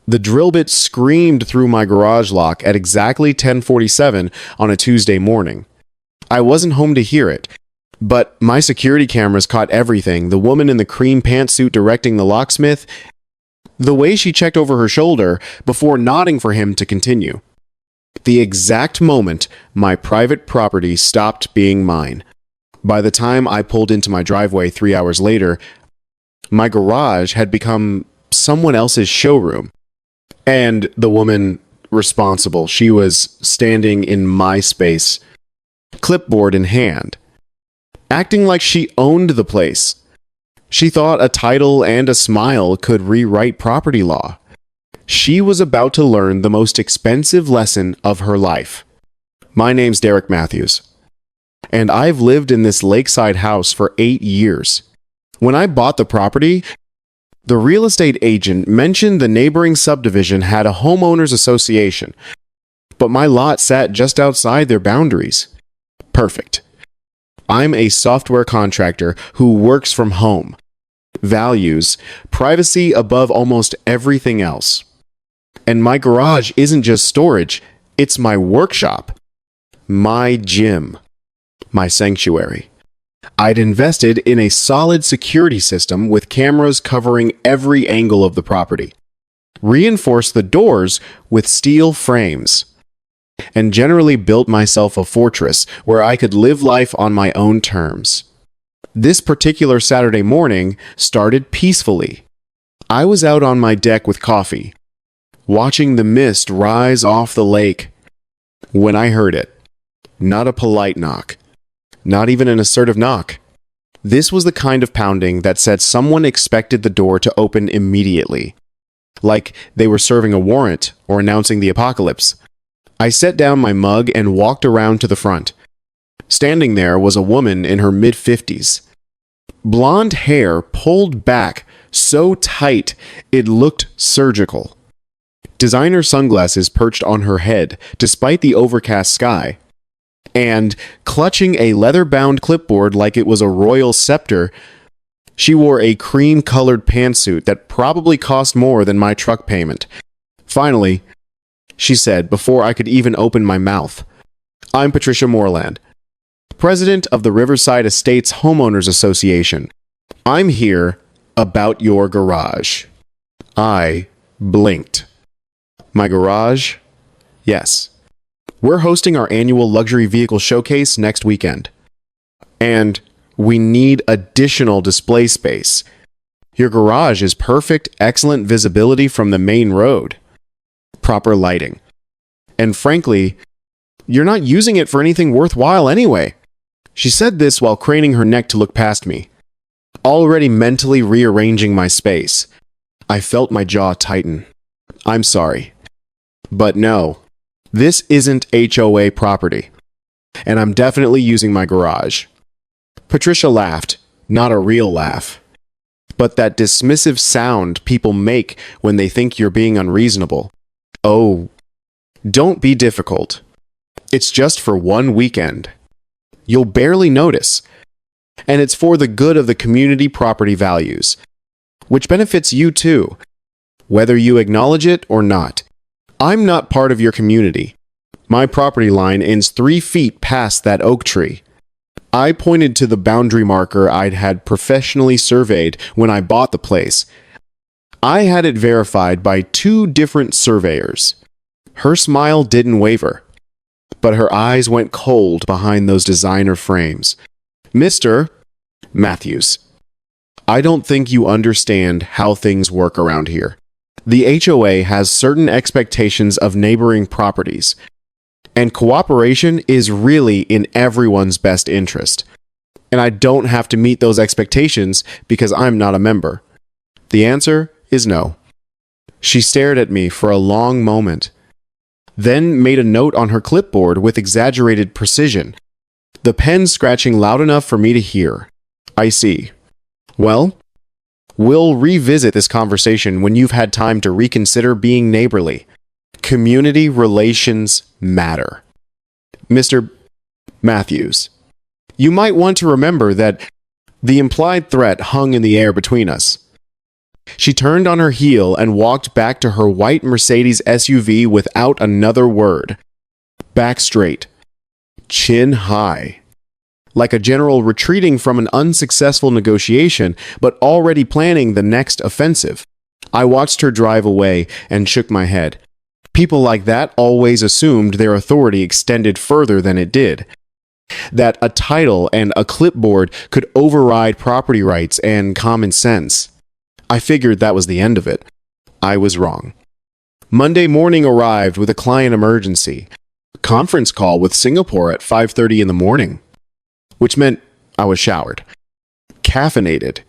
The drill bit screamed through my garage lock at exactly 10:47 on a Tuesday morning. I wasn't home to hear it, but my security cameras caught everything: the woman in the cream pantsuit directing the locksmith, the way she checked over her shoulder before nodding for him to continue. The exact moment my private property stopped being mine. By the time I pulled into my driveway 3 hours later, my garage had become someone else's showroom. And the woman responsible, she was standing in my space, clipboard in hand, acting like she owned the place. She thought a title and a smile could rewrite property law. She was about to learn the most expensive lesson of her life. My name's Derek Matthews, and I've lived in this lakeside house for 8 years. When I bought the property, the real estate agent mentioned the neighboring subdivision had a homeowners association, but my lot sat just outside their boundaries. Perfect. I'm a software contractor who works from home, values privacy above almost everything else. And my garage isn't just storage, it's my workshop, my gym, my sanctuary. I'd invested in a solid security system with cameras covering every angle of the property, reinforced the doors with steel frames, and generally built myself a fortress where I could live life on my own terms. This particular Saturday morning started peacefully. I was out on my deck with coffee, watching the mist rise off the lake, when I heard it. Not a polite knock. Not even an assertive knock. This was the kind of pounding that said someone expected the door to open immediately, like they were serving a warrant or announcing the apocalypse. I set down my mug and walked around to the front. Standing there was a woman in her mid-50s. Blonde hair pulled back so tight it looked surgical. Designer sunglasses perched on her head despite the overcast sky. And, clutching a leather-bound clipboard like it was a royal scepter, she wore a cream-colored pantsuit that probably cost more than my truck payment. Finally, she said before I could even open my mouth, "I'm Patricia Moreland, president of the Riverside Estates Homeowners Association. I'm here about your garage." I blinked. My garage? Yes. We're hosting our annual luxury vehicle showcase next weekend. And we need additional display space. Your garage is perfect, excellent visibility from the main road. Proper lighting. And frankly, you're not using it for anything worthwhile anyway. She said this while craning her neck to look past me, already mentally rearranging my space. I felt my jaw tighten. I'm sorry. But no. This isn't HOA property, and I'm definitely using my garage. Patricia laughed, not a real laugh, but that dismissive sound people make when they think you're being unreasonable. Oh, don't be difficult. It's just for one weekend. You'll barely notice, and it's for the good of the community property values, which benefits you too, whether you acknowledge it or not. I'm not part of your community. My property line ends 3 feet past that oak tree. I pointed to the boundary marker I'd had professionally surveyed when I bought the place. I had it verified by 2 different surveyors. Her smile didn't waver, but her eyes went cold behind those designer frames. Mr. Matthews, I don't think you understand how things work around here. The HOA has certain expectations of neighboring properties, and cooperation is really in everyone's best interest. And I don't have to meet those expectations because I'm not a member. The answer is no. She stared at me for a long moment, then made a note on her clipboard with exaggerated precision, the pen scratching loud enough for me to hear. I see. Well, we'll revisit this conversation when you've had time to reconsider being neighborly. Community relations matter. Mr. Matthews, you might want to remember that the implied threat hung in the air between us. She turned on her heel and walked back to her white Mercedes SUV without another word. Back straight. Chin high. Like a general retreating from an unsuccessful negotiation, but already planning the next offensive. I watched her drive away and shook my head. People like that always assumed their authority extended further than it did. That a title and a clipboard could override property rights and common sense. I figured that was the end of it. I was wrong. Monday morning arrived with a client emergency. Conference call with Singapore at 5:30 in the morning. Which meant I was showered, caffeinated,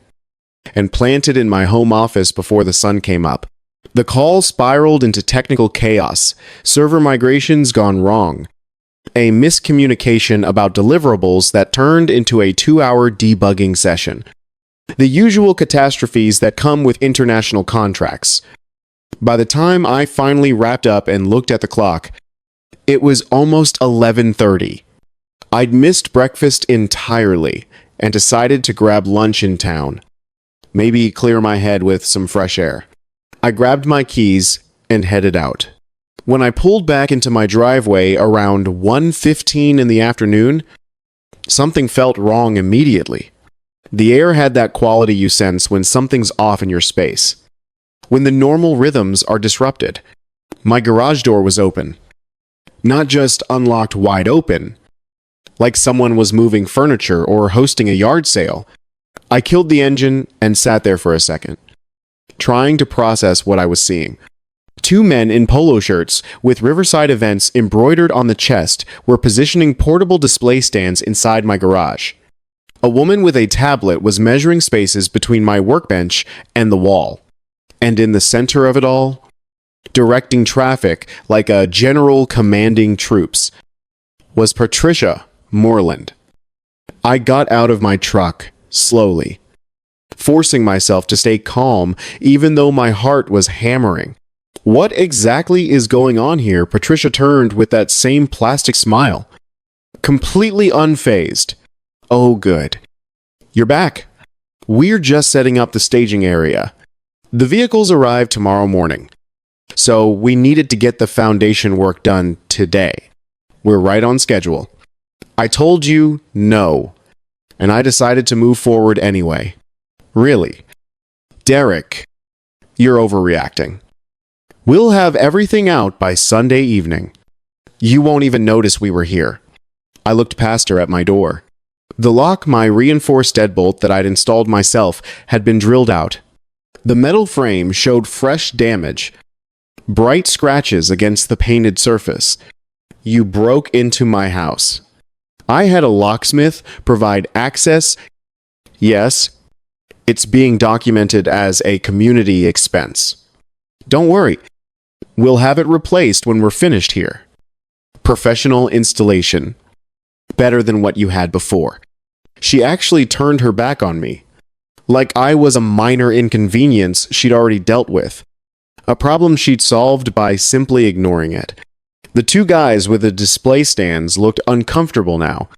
and planted in my home office before the sun came up. The call spiraled into technical chaos, server migrations gone wrong, a miscommunication about deliverables that turned into a 2-hour debugging session. The usual catastrophes that come with international contracts. By the time I finally wrapped up and looked at the clock, it was almost 11:30. I'd missed breakfast entirely and decided to grab lunch in town. Maybe clear my head with some fresh air. I grabbed my keys and headed out. When I pulled back into my driveway around 1:15 in the afternoon, something felt wrong immediately. The air had that quality you sense when something's off in your space. When the normal rhythms are disrupted. My garage door was open. Not just unlocked wide open, like someone was moving furniture or hosting a yard sale. I killed the engine and sat there for a second, trying to process what I was seeing. 2 men in polo shirts with Riverside Events embroidered on the chest were positioning portable display stands inside my garage. A woman with a tablet was measuring spaces between my workbench and the wall. And in the center of it all, directing traffic like a general commanding troops, was Patricia Moreland. I got out of my truck, slowly, forcing myself to stay calm even though my heart was hammering. What exactly is going on here? Patricia turned with that same plastic smile. Completely unfazed. Oh, good. You're back. We're just setting up the staging area. The vehicles arrive tomorrow morning, so we needed to get the foundation work done today. We're right on schedule. I told you no, and I decided to move forward anyway. Really. Derek, you're overreacting. We'll have everything out by Sunday evening. You won't even notice we were here. I looked past her at my door. The lock, my reinforced deadbolt that I'd installed myself, had been drilled out. The metal frame showed fresh damage, bright scratches against the painted surface. You broke into my house. I had a locksmith provide access. Yes, it's being documented as a community expense. Don't worry, we'll have it replaced when we're finished here. Professional installation. Better than what you had before. She actually turned her back on me, like I was a minor inconvenience she'd already dealt with. A problem she'd solved by simply ignoring it. The 2 guys with the display stands looked uncomfortable now,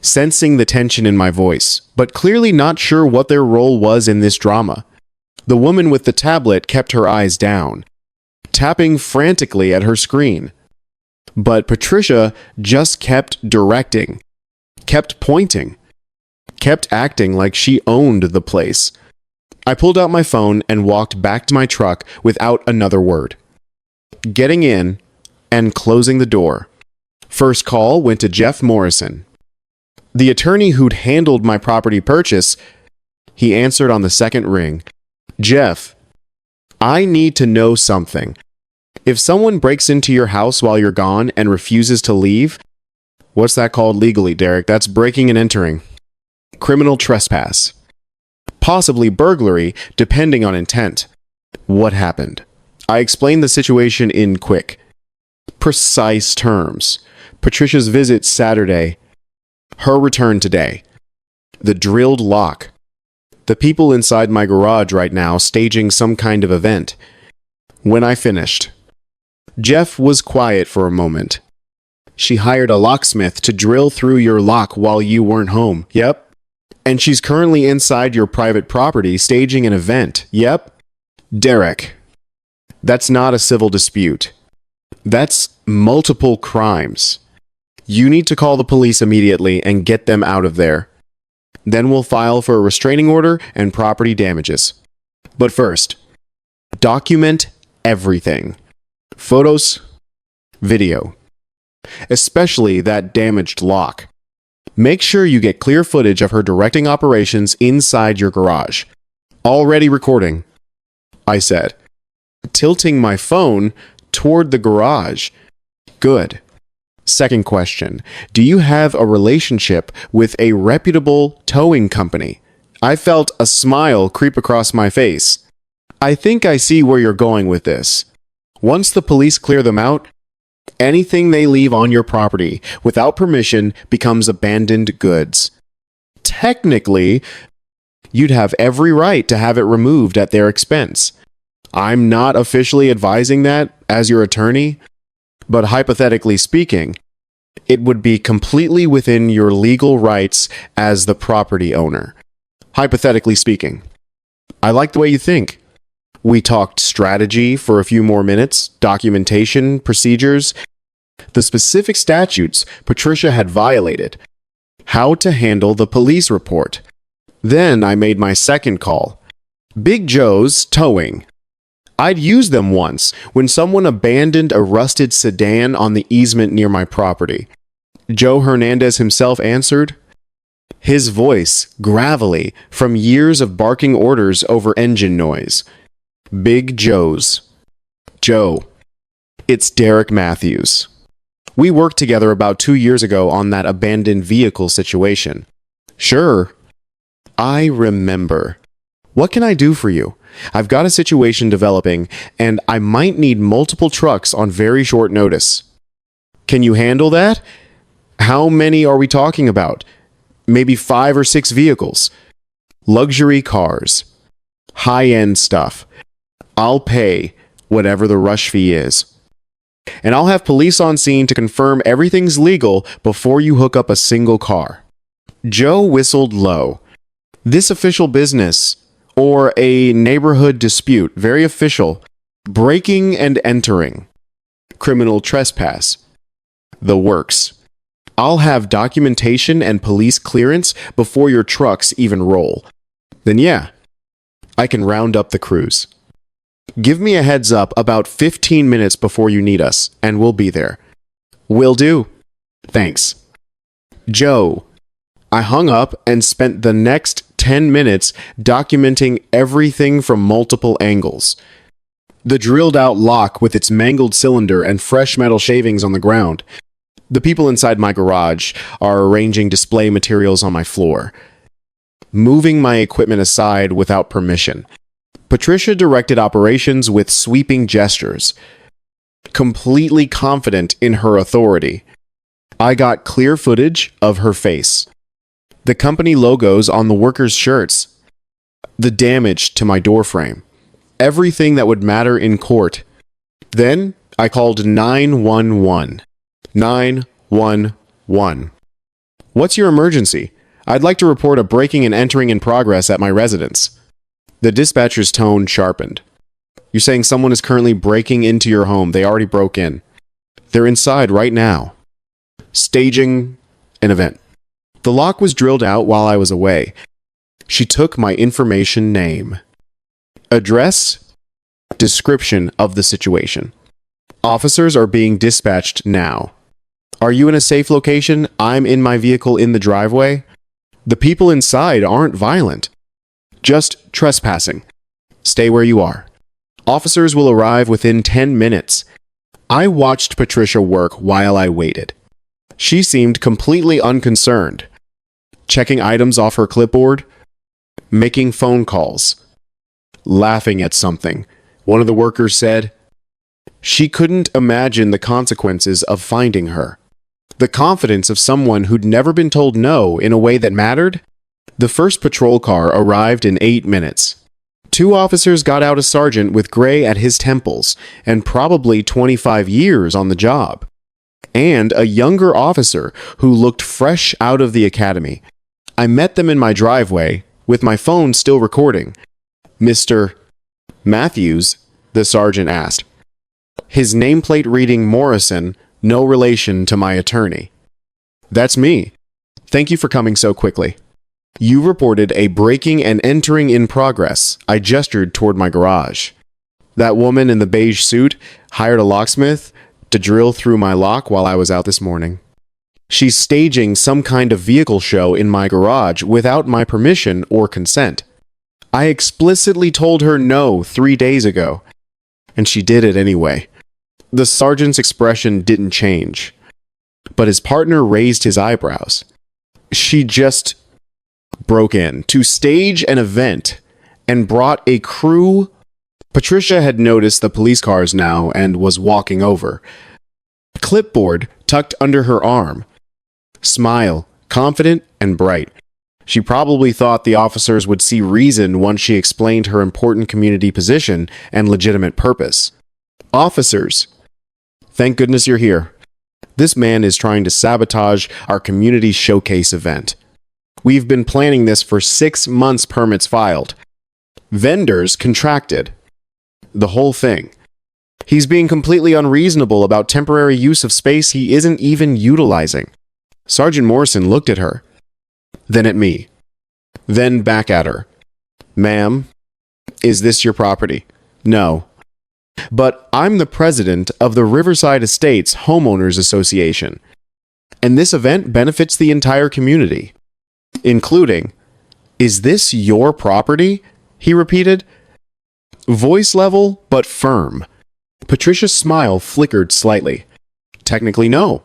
sensing the tension in my voice, but clearly not sure what their role was in this drama. The woman with the tablet kept her eyes down, tapping frantically at her screen. But Patricia just kept directing, kept pointing, kept acting like she owned the place. I pulled out my phone and walked back to my truck without another word. Getting in and closing the door. First call went to Jeff Morrison, the attorney who'd handled my property purchase. He answered on the second ring. Jeff, I need to know something. If someone breaks into your house while you're gone and refuses to leave, what's that called legally, Derek? That's breaking and entering. Criminal trespass. Possibly burglary, depending on intent. What happened? I explained the situation in quick, precise terms. Patricia's visit Saturday. Her return today. The drilled lock. The people inside my garage right now staging some kind of event. When I finished, Jeff was quiet for a moment. She hired a locksmith to drill through your lock while you weren't home. Yep. And she's currently inside your private property staging an event. Yep. Derek, that's not a civil dispute. That's multiple crimes. You need to call the police immediately and get them out of there. Then we'll file for a restraining order and property damages. But first, document everything. Photos, video. Especially that damaged lock. Make sure you get clear footage of her directing operations inside your garage. Already recording, I said, tilting my phone toward the garage. Good. Second question. Do you have a relationship with a reputable towing company? I felt a smile creep across my face. I think I see where you're going with this. Once the police clear them out, anything they leave on your property without permission becomes abandoned goods. Technically, you'd have every right to have it removed at their expense. I'm not officially advising that as your attorney, but hypothetically speaking, it would be completely within your legal rights as the property owner. Hypothetically speaking. I like the way you think. We talked strategy for a few more minutes, documentation, procedures, the specific statutes Patricia had violated, how to handle the police report. Then I made my second call. Big Joe's Towing. I'd used them once when someone abandoned a rusted sedan on the easement near my property. Joe Hernandez himself answered, his voice gravelly from years of barking orders over engine noise. Big Joe's. Joe, it's Derek Matthews. We worked together about 2 years ago on that abandoned vehicle situation. Sure. I remember. What can I do for you? I've got a situation developing, and I might need multiple trucks on very short notice. Can you handle that? How many are we talking about? Maybe 5 or 6 vehicles. Luxury cars. High-end stuff. I'll pay whatever the rush fee is. And I'll have police on scene to confirm everything's legal before you hook up a single car. Joe whistled low. This official business, or a neighborhood dispute, very official. Breaking and entering. Criminal trespass. The works. I'll have documentation and police clearance before your trucks even roll. Then yeah, I can round up the crews. Give me a heads up about 15 minutes before you need us, and we'll be there. Will do. Thanks. Joe. I hung up and spent the next 10 minutes documenting everything from multiple angles. The drilled-out lock with its mangled cylinder and fresh metal shavings on the ground. The people inside my garage are arranging display materials on my floor. Moving my equipment aside without permission. Patricia directed operations with sweeping gestures. Completely confident in her authority. I got clear footage of her face. The company logos on the workers' shirts. The damage to my doorframe. Everything that would matter in court. Then I called 911. 911. What's your emergency? I'd like to report a breaking and entering in progress at my residence. The dispatcher's tone sharpened. You're saying someone is currently breaking into your home. They already broke in. They're inside right now. Staging an event. The lock was drilled out while I was away. She took my information name. Address. Description of the situation. Officers are being dispatched now. Are you in a safe location? I'm in my vehicle in the driveway. The people inside aren't violent. Just trespassing. Stay where you are. Officers will arrive within 10 minutes. I watched Patricia work while I waited. She seemed completely unconcerned. Checking items off her clipboard. Making phone calls. Laughing at something. One of the workers said, she couldn't imagine the consequences of finding her. The confidence of someone who'd never been told no in a way that mattered. The first patrol car arrived in 8 minutes. 2 officers got out a sergeant with gray at his temples and probably 25 years on the job. And a younger officer who looked fresh out of the academy. I met them in my driveway with my phone still recording. Mr. Matthews? The sergeant asked. His nameplate reading Morrison, no relation to my attorney. That's me. Thank you for coming so quickly. You reported a breaking and entering in progress. I gestured toward my garage. That woman in the beige suit hired a locksmith to drill through my lock while I was out this morning. She's staging some kind of vehicle show in my garage without my permission or consent. I explicitly told her no 3 days ago, and she did it anyway. The sergeant's expression didn't change, but his partner raised his eyebrows. She just broke in to stage an event and brought a crew. Patricia had noticed the police cars now and was walking over. Clipboard tucked under her arm. Smile, confident and bright. She probably thought the officers would see reason once she explained her important community position and legitimate purpose. Officers, thank goodness you're here. This man is trying to sabotage our community showcase event. We've been planning this for 6 months, permits filed. Vendors contracted. The whole thing. He's being completely unreasonable about temporary use of space he isn't even utilizing. Sergeant Morrison looked at her, then at me, then back at her. Ma'am, is this your property? No. But I'm the president of the Riverside Estates Homeowners Association, and this event benefits the entire community, including, is this your property? He repeated. Voice level, but firm. Patricia's smile flickered slightly. Technically, no.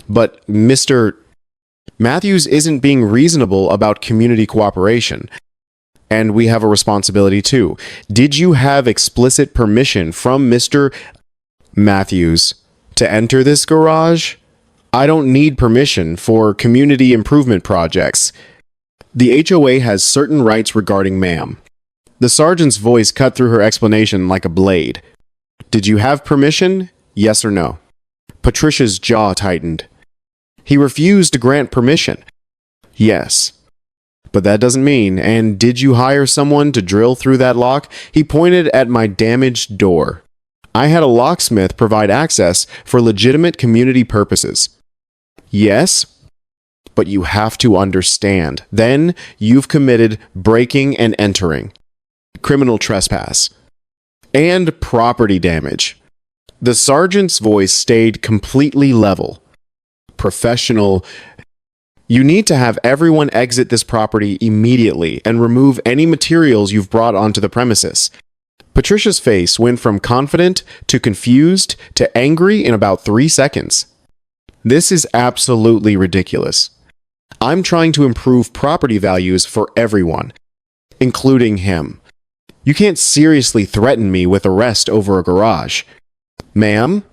But Mr. Matthews isn't being reasonable about community cooperation. And we have a responsibility too. Did you have explicit permission from Mr. Matthews to enter this garage? I don't need permission for community improvement projects. The HOA has certain rights regarding ma'am. The sergeant's voice cut through her explanation like a blade. Did you have permission? Yes or no? Patricia's jaw tightened. He refused to grant permission. Yes. But that doesn't mean, and did you hire someone to drill through that lock? He pointed at my damaged door. I had a locksmith provide access for legitimate community purposes. Yes, but you have to understand. Then you've committed breaking and entering, criminal trespass, and property damage. The sergeant's voice stayed completely level. Professional. You need to have everyone exit this property immediately and remove any materials you've brought onto the premises. Patricia's face went from confident to confused to angry in about 3 seconds. This is absolutely ridiculous. I'm trying to improve property values for everyone, including him. You can't seriously threaten me with arrest over a garage. Ma'am,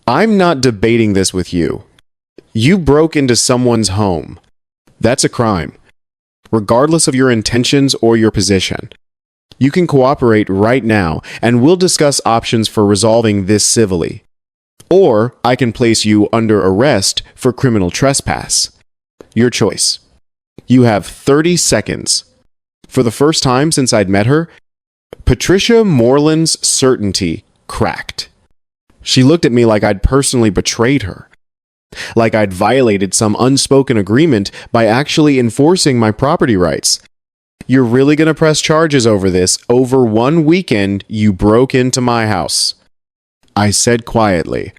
I'm not debating this with you. You broke into someone's home. That's a crime, regardless of your intentions or your position. You can cooperate right now, and we'll discuss options for resolving this civilly. Or I can place you under arrest for criminal trespass. Your choice. You have 30 seconds. For the first time since I'd met her, Patricia Moreland's certainty cracked. She looked at me like I'd personally betrayed her. Like I'd violated some unspoken agreement by actually enforcing my property rights. You're really going to press charges over this? Over one weekend, you broke into my house. I said quietly,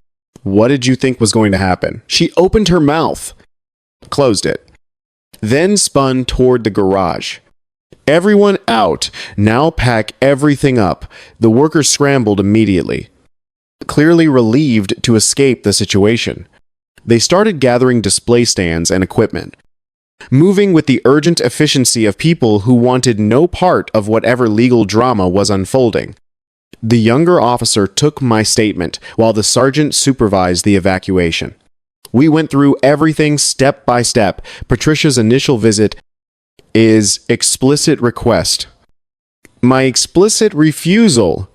what did you think was going to happen? She opened her mouth, closed it, then spun toward the garage. Everyone out. Now pack everything up. The workers scrambled immediately, clearly relieved to escape the situation. They started gathering display stands and equipment, moving with the urgent efficiency of people who wanted no part of whatever legal drama was unfolding. The younger officer took my statement while the sergeant supervised the evacuation. We went through everything step by step. Patricia's initial visit is explicit request. My explicit refusal.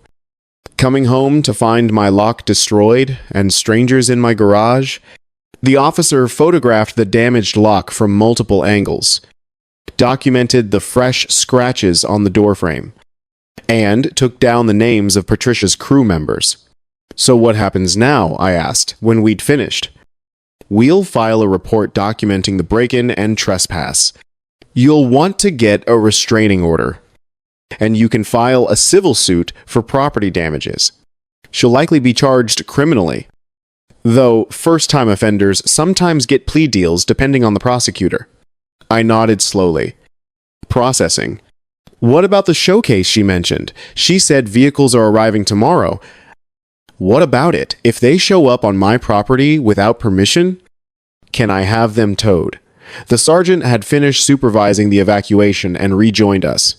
Coming home to find my lock destroyed and strangers in my garage. The officer photographed the damaged lock from multiple angles, documented the fresh scratches on the doorframe, and took down the names of Patricia's crew members. "So what happens now?" I asked, when we'd finished. "We'll file a report documenting the break-in and trespass. You'll want to get a restraining order. And you can file a civil suit for property damages. She'll likely be charged criminally, though first-time offenders sometimes get plea deals depending on the prosecutor." I nodded slowly. Processing. "What about the showcase she mentioned? She said vehicles are arriving tomorrow. What about it? If they show up on my property without permission, can I have them towed?" The sergeant had finished supervising the evacuation and rejoined us.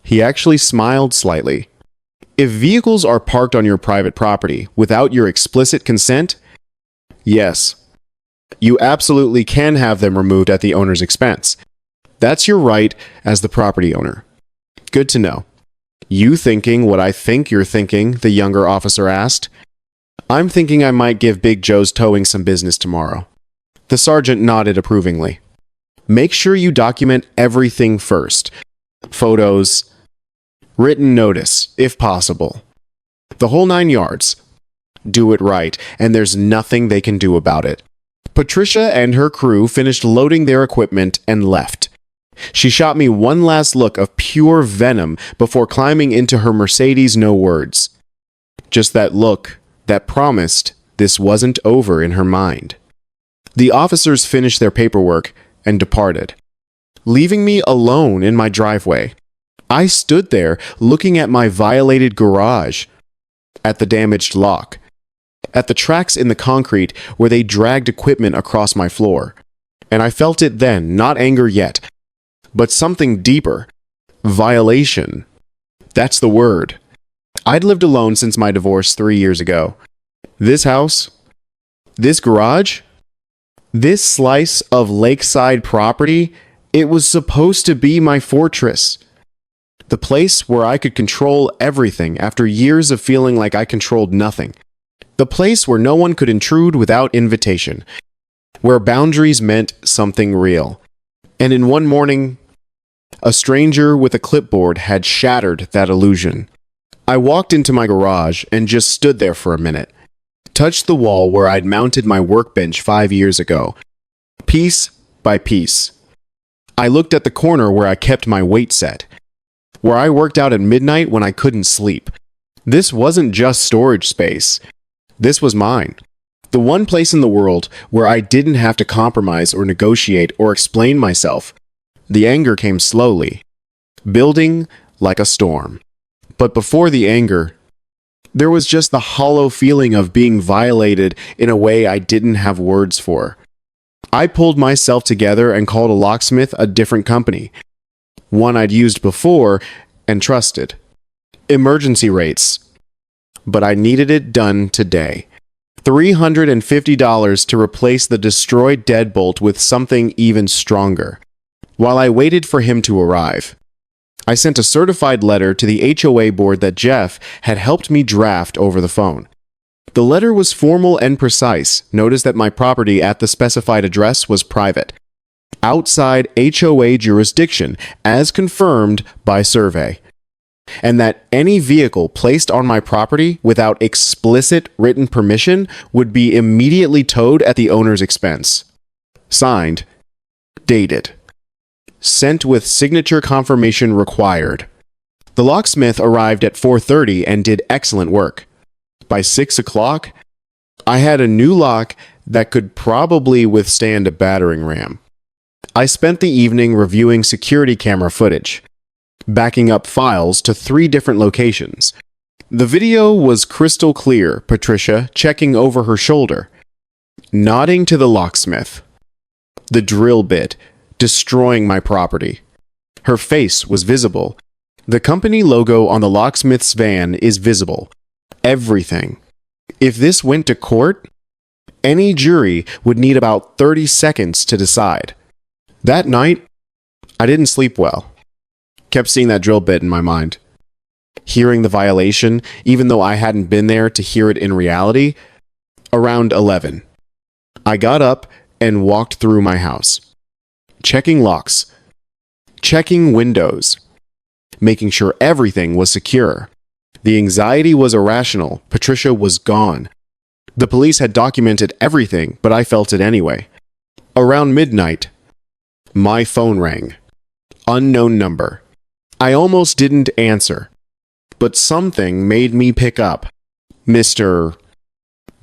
He actually smiled slightly. "If vehicles are parked on your private property without your explicit consent, yes, you absolutely can have them removed at the owner's expense. That's your right as the property owner." "Good to know." "You thinking what I think you're thinking?" the younger officer asked. "I'm thinking I might give Big Joe's Towing some business tomorrow." The sergeant nodded approvingly. "Make sure you document everything first. Photos, written notice, if possible. The whole 9 yards. Do it right, and there's nothing they can do about it." Patricia and her crew finished loading their equipment and left. She shot me one last look of pure venom before climbing into her Mercedes, no words. Just that look that promised this wasn't over in her mind. The officers finished their paperwork and departed, leaving me alone in my driveway. I stood there looking at my violated garage, at the damaged lock, at the tracks in the concrete where they dragged equipment across my floor. And I felt it then, not anger yet, but something deeper. Violation. That's the word. I'd lived alone since my divorce 3 years ago. This house, this garage, this slice of lakeside property, it was supposed to be my fortress. The place where I could control everything after years of feeling like I controlled nothing. The place where no one could intrude without invitation. Where boundaries meant something real. And in one morning, a stranger with a clipboard had shattered that illusion. I walked into my garage and just stood there for a minute. Touched the wall where I'd mounted my workbench 5 years ago. Piece by piece. I looked at the corner where I kept my weight set. Where I worked out at midnight when I couldn't sleep. This wasn't just storage space. This was mine. The one place in the world where I didn't have to compromise or negotiate or explain myself. The anger came slowly, building like a storm. But before the anger, there was just the hollow feeling of being violated in a way I didn't have words for. I pulled myself together and called a locksmith a different company. One I'd used before and trusted. Emergency rates. But I needed it done today. $350 to replace the destroyed deadbolt with something even stronger. While I waited for him to arrive, I sent a certified letter to the HOA board that Jeff had helped me draft over the phone. The letter was formal and precise. Notice that my property at the specified address was private, outside HOA jurisdiction, as confirmed by survey, and that any vehicle placed on my property without explicit written permission would be immediately towed at the owner's expense. Signed, dated. Sent with signature confirmation required. The locksmith arrived at 4:30 and did excellent work. By 6 o'clock, I had a new lock that could probably withstand a battering ram. I spent the evening reviewing security camera footage, backing up files to 3 different locations. The video was crystal clear, Patricia checking over her shoulder, nodding to the locksmith. The drill bit, destroying my property. Her face was visible. The company logo on the locksmith's van is visible. Everything. If this went to court, any jury would need about 30 seconds to decide. That night, I didn't sleep well. Kept seeing that drill bit in my mind. Hearing the violation, even though I hadn't been there to hear it in reality, around 11. I got up and walked through my house. Checking locks. Checking windows. making sure everything was secure. The anxiety was irrational. Patricia was gone. The police had documented everything, but I felt it anyway. Around midnight, my phone rang. Unknown number. I almost didn't answer, but something made me pick up. Mr.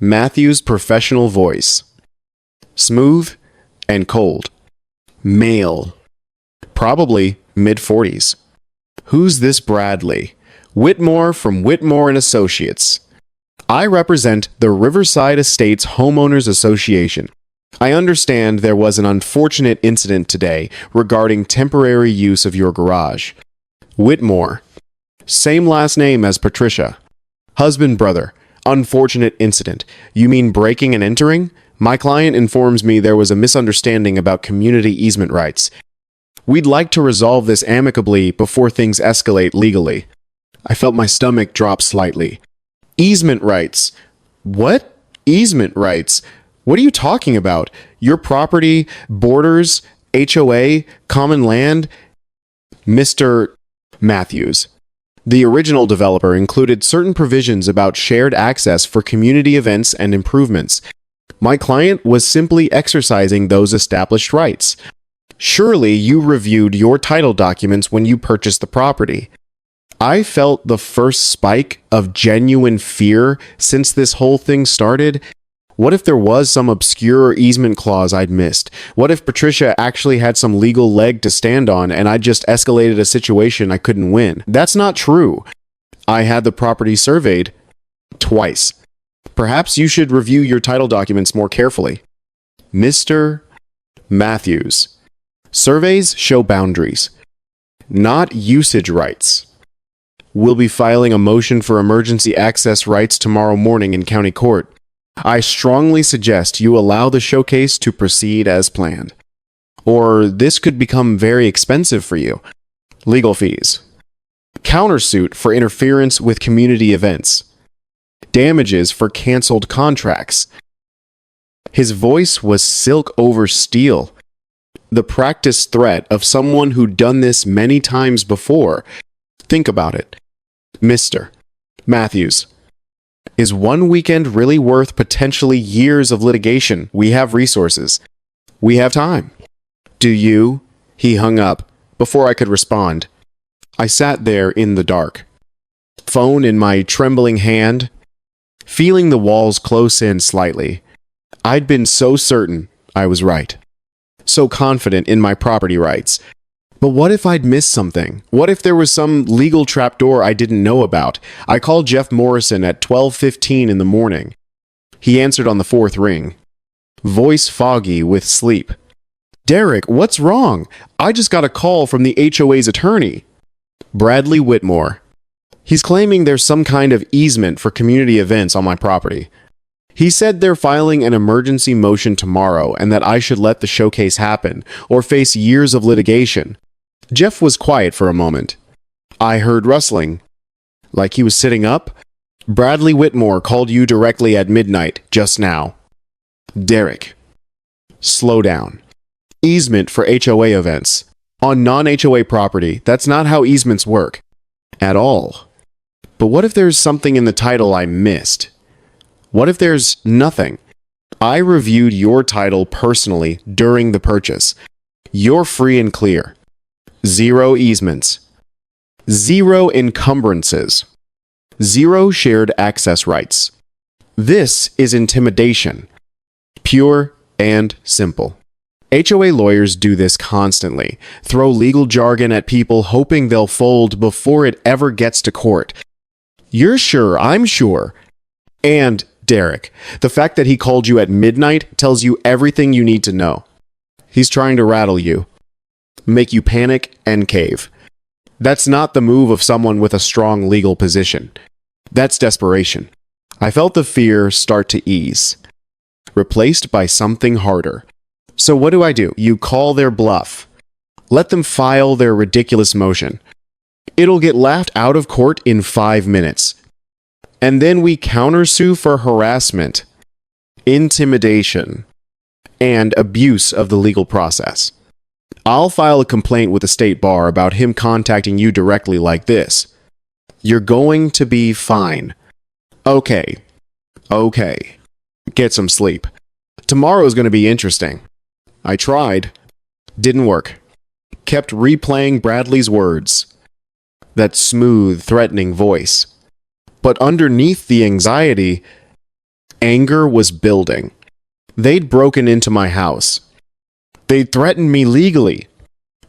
Matthews' professional voice. Smooth and cold. Male. Probably mid-40s. Who's this Bradley? Whitmore from Whitmore and Associates. I represent the Riverside Estates Homeowners Association. I understand there was an unfortunate incident today regarding temporary use of your garage. Whitmore. Same last name as Patricia. Husband, brother. Unfortunate incident. You mean breaking and entering? My client informs me there was a misunderstanding about community easement rights. We'd like to resolve this amicably before things escalate legally. I felt my stomach drop slightly. Easement rights. What? Easement rights? What are you talking about? Your property, borders, HOA, common land? Mr. Matthews. The original developer included certain provisions about shared access for community events and improvements. My client was simply exercising those established rights. Surely you reviewed your title documents when you purchased the property. I felt the first spike of genuine fear since this whole thing started. What if there was some obscure easement clause I'd missed? What if Patricia actually had some legal leg to stand on and I just escalated a situation I couldn't win? That's not true. I had the property surveyed twice. Perhaps you should review your title documents more carefully. Mr. Matthews. Surveys show boundaries, not usage rights. We'll be filing a motion for emergency access rights tomorrow morning in county court. I strongly suggest you allow the showcase to proceed as planned. Or this could become very expensive for you. Legal fees. Countersuit for interference with community events. Damages for canceled contracts. His voice was silk over steel. The practiced threat of someone who'd done this many times before. Think about it. Mr. Matthews. Is one weekend really worth potentially years of litigation? We have resources. We have time. Do you? He hung up before I could respond. I sat there in the dark, phone in my trembling hand, feeling the walls close in slightly. I'd been so certain I was right, so confident in my property rights. But what if I'd missed something? What if there was some legal trapdoor I didn't know about? I called Jeff Morrison at 12:15 in the morning. He answered on the fourth ring, voice foggy with sleep. Derek, what's wrong? I just got a call from the HOA's attorney. Bradley Whitmore. He's claiming there's some kind of easement for community events on my property. He said they're filing an emergency motion tomorrow and that I should let the showcase happen or face years of litigation. Jeff was quiet for a moment. I heard rustling. Like he was sitting up? Bradley Whitmore called you directly at midnight just now. Derek. Slow down. Easement for HOA events. On non-HOA property, that's not how easements work. At all. But what if there's something in the title I missed? What if there's nothing? I reviewed your title personally during the purchase. You're free and clear. 0 easements. 0 encumbrances. 0 shared access rights. This is intimidation. Pure and simple. HOA lawyers do this constantly. Throw legal jargon at people hoping they'll fold before it ever gets to court. You're sure, I'm sure. And, Derek, the fact that he called you at midnight tells you everything you need to know. He's trying to rattle you. Make you panic and cave. That's not the move of someone with a strong legal position. That's desperation. I felt the fear start to ease, replaced by something harder. So what do? You call their bluff. Let them file their ridiculous motion. It'll get laughed out of court in 5 minutes. And then we countersue for harassment, intimidation, and abuse of the legal process. I'll file a complaint with the state bar about him contacting you directly like this. You're going to be fine. Okay. Get some sleep. Tomorrow's going to be interesting. I tried. Didn't work. Kept replaying Bradley's words. That smooth, threatening voice. But underneath the anxiety, anger was building. They'd broken into my house. They'd threatened me legally.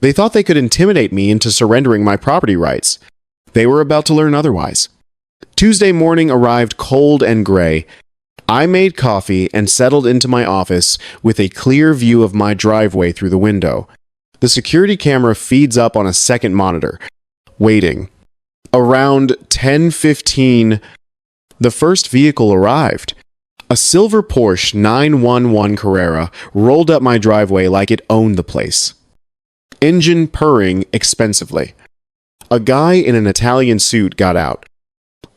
They thought they could intimidate me into surrendering my property rights. They were about to learn otherwise. Tuesday morning arrived cold and gray. I made coffee and settled into my office with a clear view of my driveway through the window. The security camera feeds up on a second monitor. Waiting. Around 10:15, the first vehicle arrived. A silver Porsche 911 Carrera rolled up my driveway like it owned the place. Engine purring expensively. A guy in an Italian suit got out.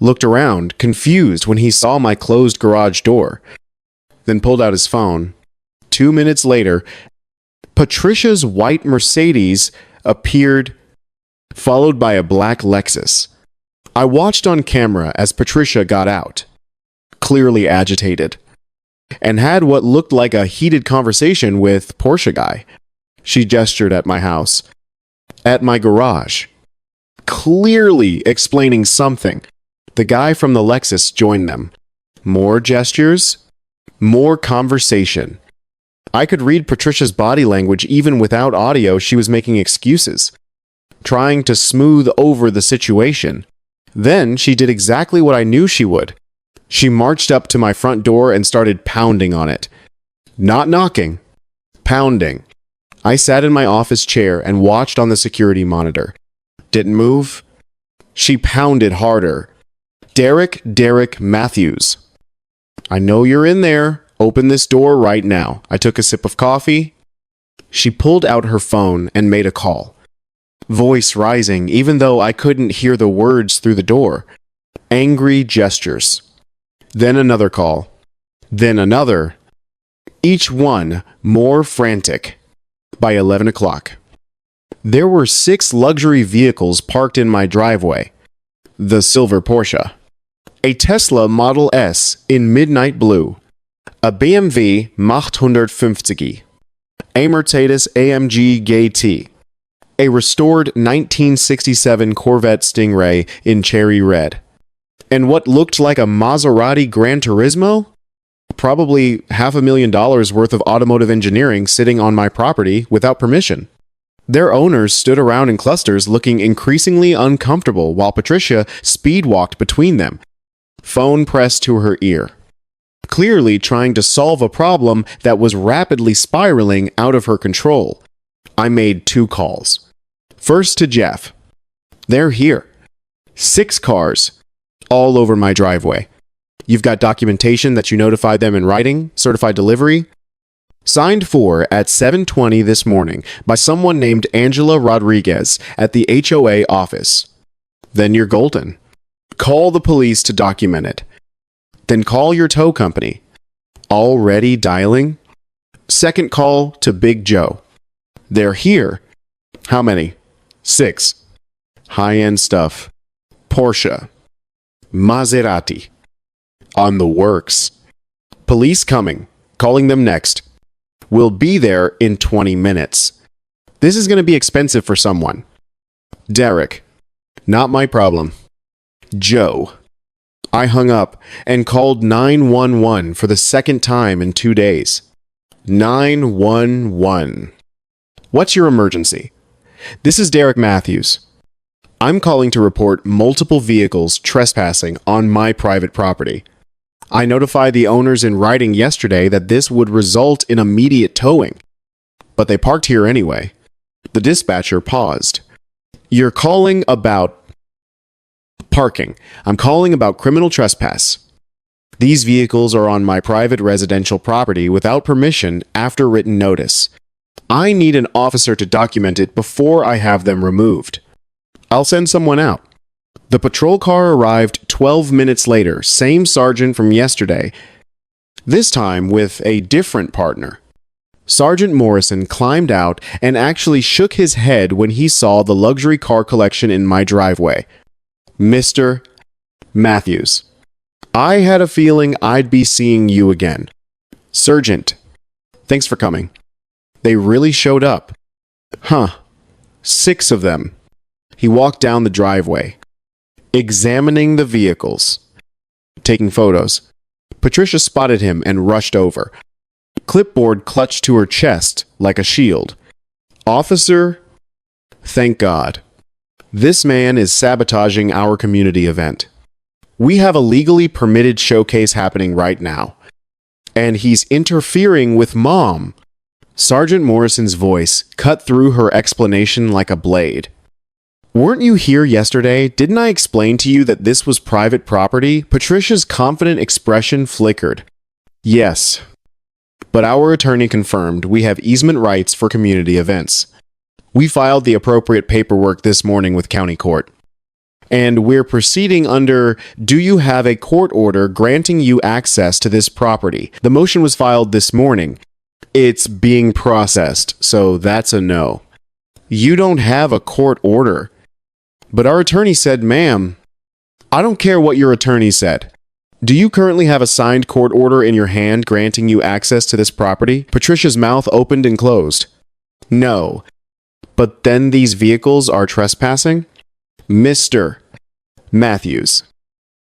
Looked around, confused when he saw my closed garage door. Then pulled out his phone. 2 minutes later, Patricia's white Mercedes appeared, followed by a black Lexus. I watched on camera as Patricia got out, clearly agitated, and had what looked like a heated conversation with Porsche guy. She gestured at my house, at my garage, clearly explaining something. The guy from the Lexus joined them. More gestures, more conversation. I could read Patricia's body language even without audio. She was making excuses, trying to smooth over the situation. Then she did exactly what I knew she would. She marched up to my front door and started pounding on it. Not knocking, pounding. I sat in my office chair and watched on the security monitor. Didn't move. She pounded harder. Derek Matthews. I know you're in there. Open this door right now. I took a sip of coffee. She pulled out her phone and made a call. Voice rising, even though I couldn't hear the words through the door. Angry gestures. Then another call. Then another. Each one more frantic. By 11 o'clock. There were 6 luxury vehicles parked in my driveway. The silver Porsche. A Tesla Model S in midnight blue. A BMW 850. A Mercedes AMG GT. A restored 1967 Corvette Stingray in cherry red. And what looked like a Maserati Gran Turismo? Probably $500,000 worth of automotive engineering sitting on my property without permission. Their owners stood around in clusters looking increasingly uncomfortable while Patricia speed-walked between them, phone pressed to her ear, clearly trying to solve a problem that was rapidly spiraling out of her control. I made 2 calls. First to Jeff. They're here. 6 cars, all over my driveway. You've got documentation that you notified them in writing, certified delivery. Signed for at 7:20 this morning by someone named Angela Rodriguez at the HOA office. Then you're golden. Call the police to document it. Then call your tow company. Already dialing? Second call to Big Joe. They're here. How many? 6. High-end stuff. Porsche. Maserati. On the works. Police coming. Calling them next. We'll be there in 20 minutes. This is going to be expensive for someone. Derek. Not my problem. Joe. I hung up and called 911 for the second time in 2 days. 911. What's your emergency? This is Derek Matthews. I'm calling to report multiple vehicles trespassing on my private property. I notified the owners in writing yesterday that this would result in immediate towing, but they parked here anyway. The dispatcher paused. You're calling about parking. I'm calling about criminal trespass. These vehicles are on my private residential property without permission after written notice. I need an officer to document it before I have them removed. I'll send someone out. The patrol car arrived 12 minutes later, same sergeant from yesterday, this time with a different partner. Sergeant Morrison climbed out and actually shook his head when he saw the luxury car collection in my driveway. Mr. Matthews, I had a feeling I'd be seeing you again. Sergeant, thanks for coming. They really showed up. Huh. 6 of them. He walked down the driveway, examining the vehicles, taking photos. Patricia spotted him and rushed over. Clipboard clutched to her chest like a shield. Officer, thank God. This man is sabotaging our community event. We have a legally permitted showcase happening right now, and he's interfering with Mom. Sergeant Morrison's voice cut through her explanation like a blade. Weren't you here yesterday? Didn't I explain to you that this was private property? Patricia's confident expression flickered. Yes, but our attorney confirmed we have easement rights for community events. We filed the appropriate paperwork this morning with county court. And we're proceeding under, do you have a court order granting you access to this property? The motion was filed this morning. It's being processed, so that's a no. You don't have a court order. But our attorney said, ma'am, I don't care what your attorney said. Do you currently have a signed court order in your hand granting you access to this property? Patricia's mouth opened and closed. No. But then these vehicles are trespassing? Mr. Matthews,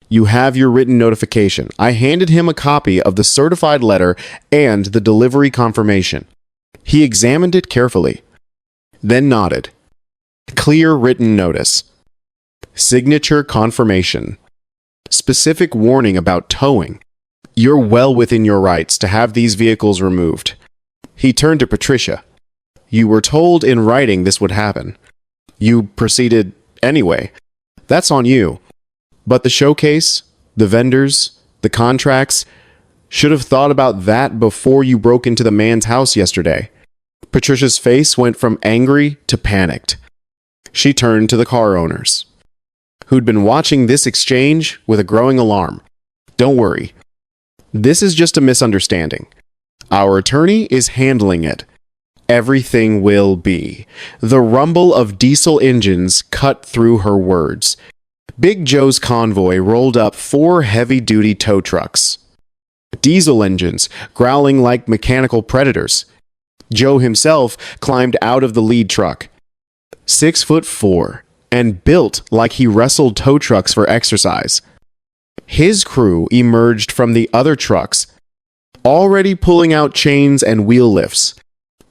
you have your written notification. I handed him a copy of the certified letter and the delivery confirmation. He examined it carefully, then nodded. Clear written notice. Signature confirmation. Specific warning about towing. You're well within your rights to have these vehicles removed. He turned to Patricia. You were told in writing this would happen. You proceeded anyway. That's on you. But the showcase, the vendors, the contracts, should have thought about that before you broke into the man's house yesterday. Patricia's face went from angry to panicked. She turned to the car owners, who'd been watching this exchange with a growing alarm. Don't worry. This is just a misunderstanding. Our attorney is handling it. Everything will be. The rumble of diesel engines cut through her words. Big Joe's convoy rolled up 4 heavy-duty tow trucks. Diesel engines growling like mechanical predators. Joe himself climbed out of the lead truck. 6'4", and built like he wrestled tow trucks for exercise. His crew emerged from the other trucks, already pulling out chains and wheel lifts.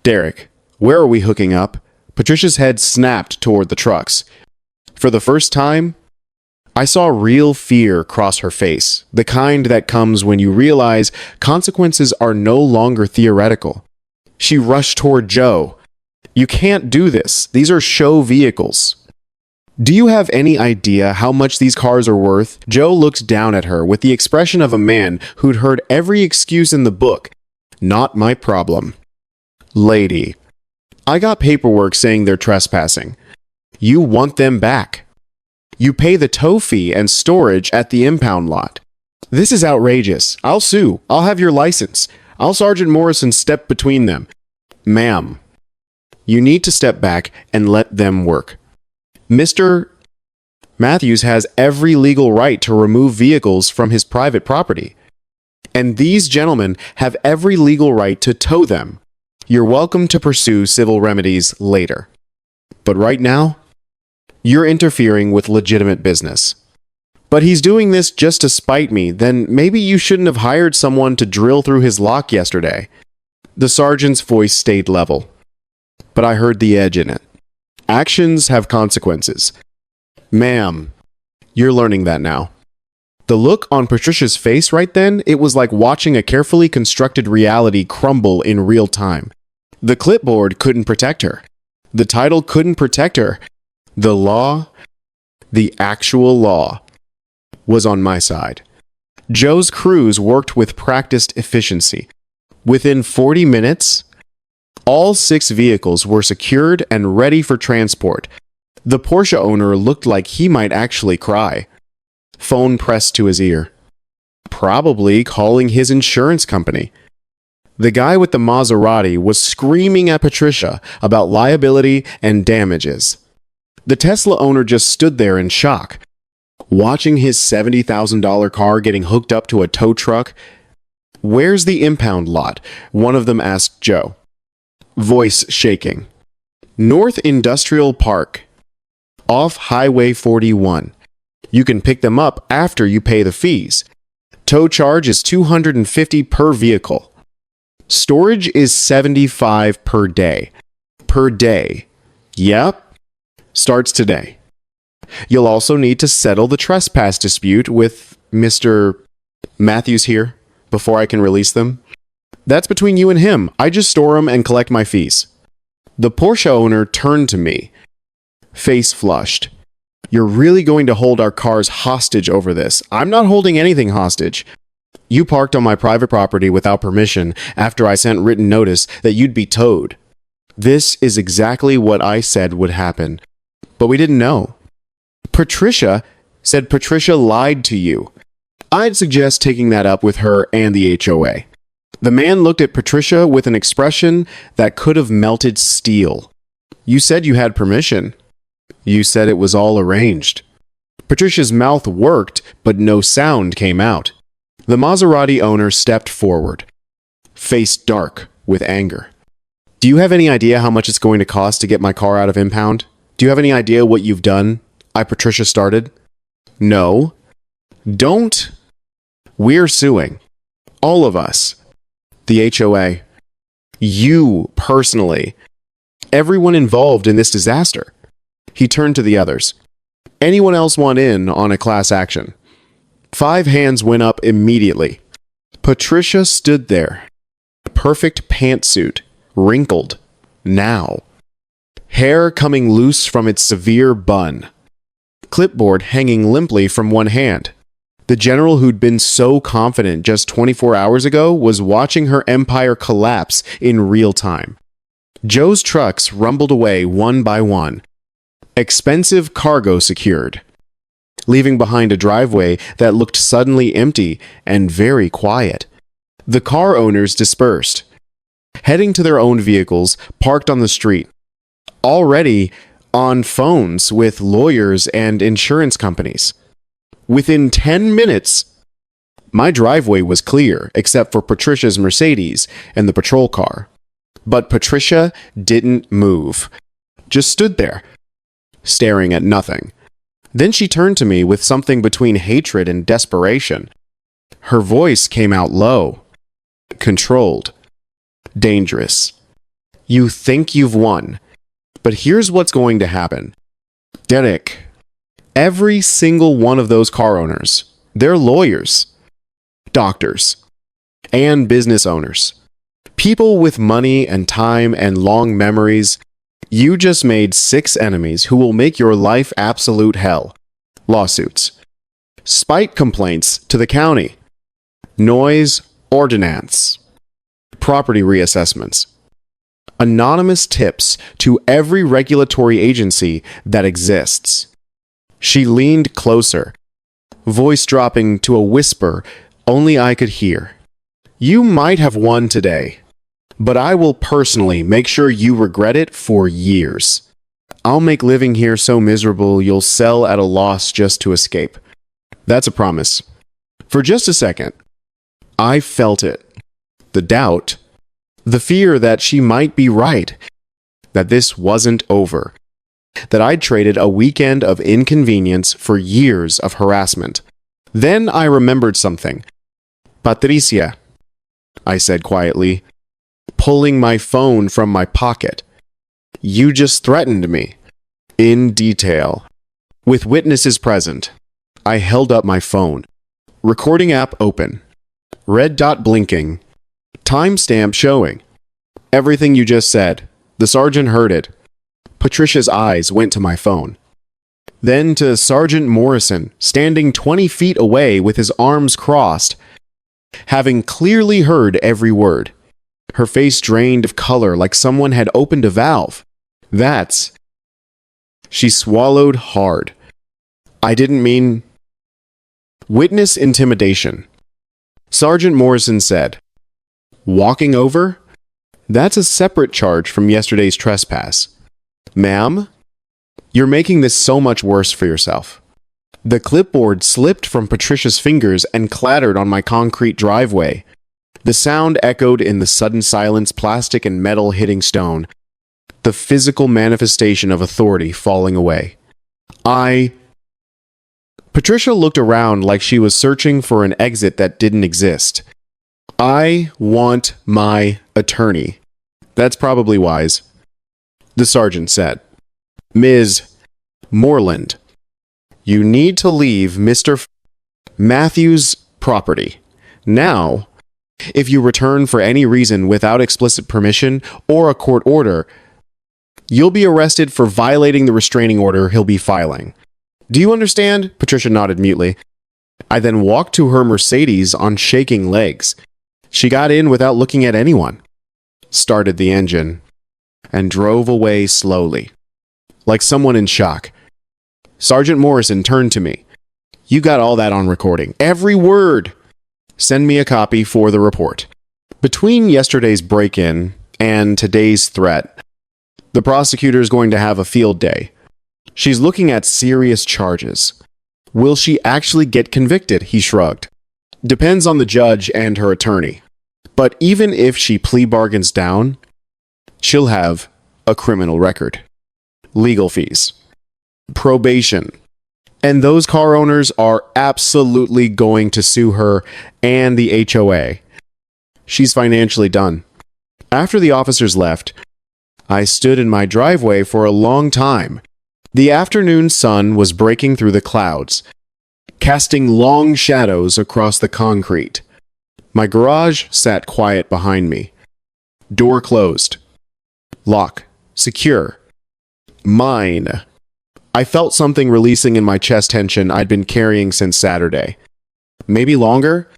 Derek, where are we hooking up? Patricia's head snapped toward the trucks. For the first time, I saw real fear cross her face, the kind that comes when you realize consequences are no longer theoretical. She rushed toward Joe. You can't do this. These are show vehicles. Do you have any idea how much these cars are worth? Joe looked down at her with the expression of a man who'd heard every excuse in the book. Not my problem. Lady, I got paperwork saying they're trespassing. You want them back. You pay the tow fee and storage at the impound lot. This is outrageous. I'll sue. I'll have your license. I'll Sergeant Morrison step between them. Ma'am, you need to step back and let them work. Mr. Matthews has every legal right to remove vehicles from his private property. And these gentlemen have every legal right to tow them. You're welcome to pursue civil remedies later. But right now, you're interfering with legitimate business. But he's doing this just to spite me. Then maybe you shouldn't have hired someone to drill through his lock yesterday. The sergeant's voice stayed level, but I heard the edge in it. Actions have consequences. Ma'am, you're learning that now. The look on Patricia's face right then, it was like watching a carefully constructed reality crumble in real time. The clipboard couldn't protect her. The title couldn't protect her. The law, the actual law, was on my side. Joe's crews worked with practiced efficiency. Within 40 minutes, all 6 vehicles were secured and ready for transport. The Porsche owner looked like he might actually cry. Phone pressed to his ear. Probably calling his insurance company. The guy with the Maserati was screaming at Patricia about liability and damages. The Tesla owner just stood there in shock, watching his $70,000 car getting hooked up to a tow truck. "Where's the impound lot?" one of them asked Joe, voice shaking. "North Industrial Park, off Highway 41. You can pick them up after you pay the fees. Tow charge is $250 per vehicle. Storage is $75 per day." Per day. Yep. Starts today. You'll also need to settle the trespass dispute with Mr. Matthews here before I can release them. That's between you and him. I just store them and collect my fees. The Porsche owner turned to me, face flushed. "You're really going to hold our cars hostage over this?" "I'm not holding anything hostage. You parked on my private property without permission after I sent written notice that you'd be towed. This is exactly what I said would happen. But we didn't know." Patricia said Patricia lied to you. I'd suggest taking that up with her and the HOA. The man looked at Patricia with an expression that could have melted steel. "You said you had permission. You said it was all arranged." Patricia's mouth worked, but no sound came out. The Maserati owner stepped forward, face dark with anger. "Do you have any idea how much it's going to cost to get my car out of impound? Do you have any idea what you've done?" Patricia started. "No." "Don't." "We're suing. All of us. The HOA. You personally. Everyone involved in this disaster." He turned to the others. "Anyone else want in on a class action?" 5 hands went up immediately. Patricia stood there. Perfect pantsuit, wrinkled, now. Hair coming loose from its severe bun. Clipboard hanging limply from one hand. The general who'd been so confident just 24 hours ago was watching her empire collapse in real time. Joe's trucks rumbled away one by one. Expensive cargo secured, leaving behind a driveway that looked suddenly empty and very quiet. The car owners dispersed, heading to their own vehicles parked on the street, already on phones with lawyers and insurance companies. Within 10 minutes, my driveway was clear except for Patricia's Mercedes and the patrol car. But Patricia didn't move, just stood there, staring at nothing. Then she turned to me with something between hatred and desperation. Her voice came out low, controlled, dangerous. "You think you've won, but here's what's going to happen. Derek, every single one of those car owners, they're lawyers, doctors, and business owners. People with money and time and long memories. You just made 6 enemies who will make your life absolute hell. Lawsuits, spite complaints to the county, noise ordinance, property reassessments, anonymous tips to every regulatory agency that exists." She leaned closer, voice dropping to a whisper only I could hear. "You might have won today, but I will personally make sure you regret it for years. I'll make living here so miserable you'll sell at a loss just to escape. That's a promise." For just a second, I felt it. The doubt, the fear that she might be right, that this wasn't over, that I'd traded a weekend of inconvenience for years of harassment. Then I remembered something. "Patricia," I said quietly, pulling my phone from my pocket. "You just threatened me." In detail. With witnesses present. I held up my phone. Recording app open. Red dot blinking. Timestamp showing. "Everything you just said. The sergeant heard it." Patricia's eyes went to my phone. Then to Sergeant Morrison, standing 20 feet away with his arms crossed, having clearly heard every word. Her face drained of color like someone had opened a valve. "That's..." She swallowed hard. "I didn't mean..." "Witness intimidation." Sergeant Morrison said, Walking over? That's a separate charge from yesterday's trespass. Ma'am, you're making this so much worse for yourself. The clipboard slipped from Patricia's fingers and clattered on my concrete driveway. The sound echoed in the sudden silence, plastic and metal hitting stone. The physical manifestation of authority falling away. Patricia looked around like she was searching for an exit that didn't exist. I want my attorney. That's probably wise. The sergeant said. Ms. Moreland, you need to leave Mr. Matthews' property. Now, if you return for any reason without explicit permission or a court order, you'll be arrested for violating the restraining order he'll be filing. Do you understand? Patricia nodded mutely. I then walked to her Mercedes on shaking legs. She got in without looking at anyone, started the engine, and drove away slowly, like someone in shock. Sergeant Morrison turned to me. You got all that on recording. Every word. Send me a copy for the report. Between yesterday's break-in and today's threat, the prosecutor's going to have a field day. She's looking at serious charges. Will she actually get convicted? He shrugged. Depends on the judge and her attorney. But even if she plea bargains down, she'll have a criminal record. Legal fees. Probation. And those car owners are absolutely going to sue her and the HOA. She's financially done. After the officers left, I stood in my driveway for a long time. The afternoon sun was breaking through the clouds, casting long shadows across the concrete. My garage sat quiet behind me. Door closed. Lock. Secure. Mine. I felt something releasing in my chest tension I'd been carrying since Saturday. Maybe longer?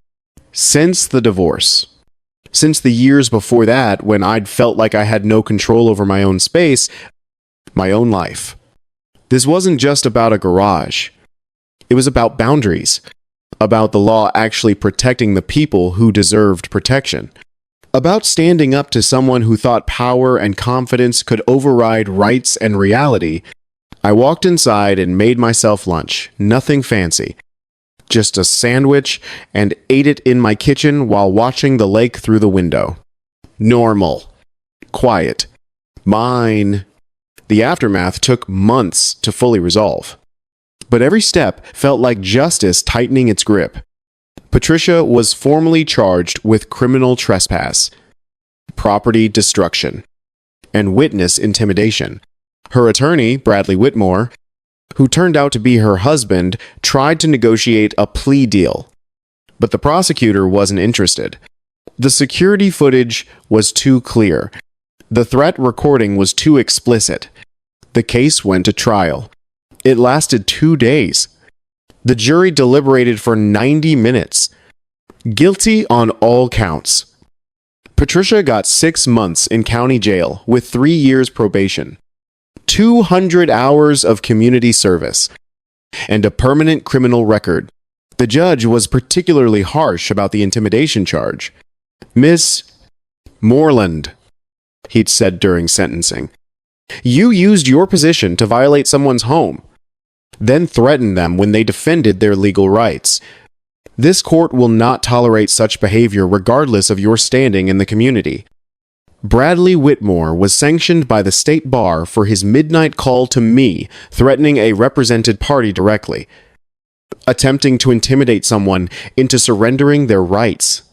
Since the divorce. Since the years before that, when I'd felt like I had no control over my own space, my own life. This wasn't just about a garage. It was about boundaries. About the law actually protecting the people who deserved protection. About standing up to someone who thought power and confidence could override rights and reality. I walked inside and made myself lunch. Nothing fancy. Just a sandwich, and ate it in my kitchen while watching the lake through the window. Normal. Quiet. Mine. The aftermath took months to fully resolve. But every step felt like justice tightening its grip. Patricia was formally charged with criminal trespass, property destruction, and witness intimidation. Her attorney, Bradley Whitmore, who turned out to be her husband, tried to negotiate a plea deal. But the prosecutor wasn't interested. The security footage was too clear. The threat recording was too explicit. The case went to trial. It lasted 2 days. The jury deliberated for 90 minutes. Guilty on all counts. Patricia got 6 months in county jail with 3 years probation, 200 hours of community service, and a permanent criminal record. The judge was particularly harsh about the intimidation charge. Miss Moreland, he'd said during sentencing, you used your position to violate someone's home, then threatened them when they defended their legal rights. This court will not tolerate such behavior regardless of your standing in the community. Bradley Whitmore was sanctioned by the state bar for his midnight call to me, threatening a represented party directly, attempting to intimidate someone into surrendering their rights.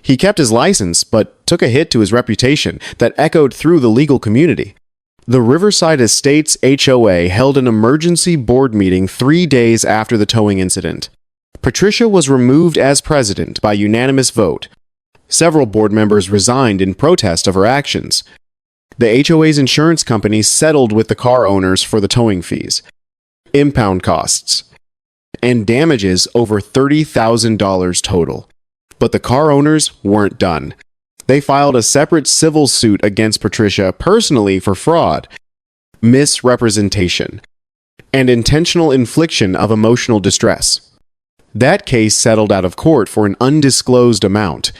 He kept his license, but took a hit to his reputation that echoed through the legal community. The Riverside Estates HOA held an emergency board meeting 3 days after the towing incident. Patricia was removed as president by unanimous vote. Several board members resigned in protest of her actions. The HOA's insurance company settled with the car owners for the towing fees, impound costs, and damages over $30,000 total. But the car owners weren't done. They filed a separate civil suit against Patricia personally for fraud, misrepresentation, and intentional infliction of emotional distress. That case settled out of court for an undisclosed amount.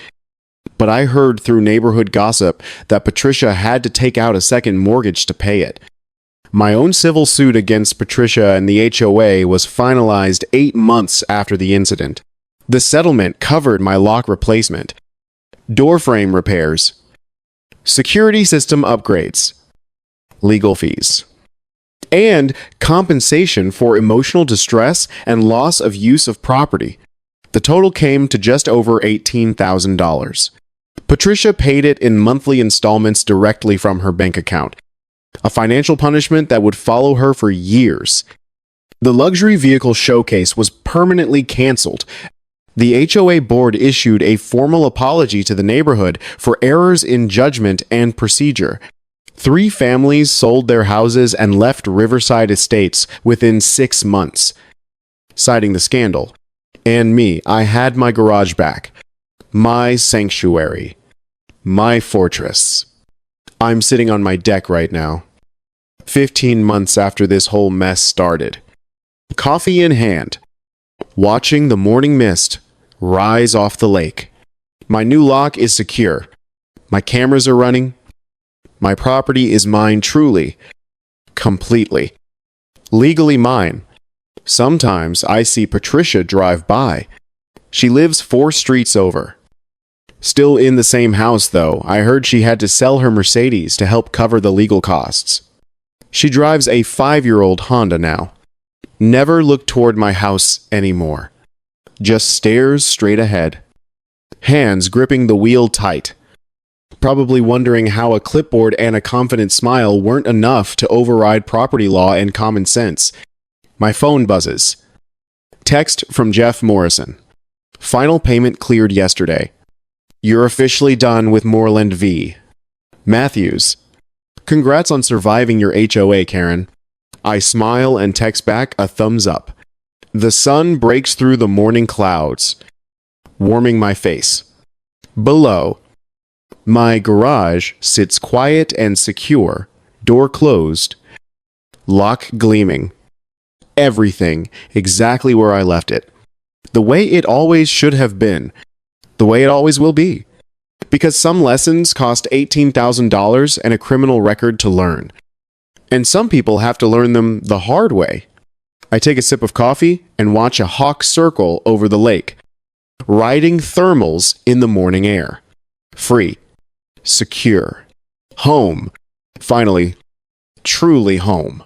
but I heard through neighborhood gossip that Patricia had to take out a second mortgage to pay it. My own civil suit against Patricia and the HOA was finalized 8 months after the incident. The settlement covered my lock replacement, door frame repairs, security system upgrades, legal fees, and compensation for emotional distress and loss of use of property. The total came to just over $18,000. Patricia paid it in monthly installments directly from her bank account, a financial punishment that would follow her for years. The luxury vehicle showcase was permanently canceled. The HOA board issued a formal apology to the neighborhood for errors in judgment and procedure. 3 families sold their houses and left Riverside Estates within 6 months, citing the scandal. And me, I had my garage back. My sanctuary. My fortress. I'm sitting on my deck right now, 15 months after this whole mess started. Coffee in hand, watching the morning mist rise off the lake. My new lock is secure. My cameras are running. My property is mine truly, completely, legally mine. Sometimes I see Patricia drive by. She lives 4 streets over. Still in the same house, though. I heard she had to sell her Mercedes to help cover the legal costs. She drives a 5-year-old Honda now. Never look toward my house anymore. Just stares straight ahead. Hands gripping the wheel tight. Probably wondering how a clipboard and a confident smile weren't enough to override property law and common sense. My phone buzzes. Text from Jeff Morrison. Final payment cleared yesterday. You're officially done with Moreland V. Matthews. Congrats on surviving your HOA, Karen. I smile and text back a thumbs up. The sun breaks through the morning clouds, warming my face. Below, my garage sits quiet and secure, door closed, lock gleaming. Everything exactly where I left it. The way it always should have been. The way it always will be. Because some lessons cost $18,000 and a criminal record to learn. And some people have to learn them the hard way. I take a sip of coffee and watch a hawk circle over the lake, riding thermals in the morning air. Free. Secure. Home. Finally, truly home.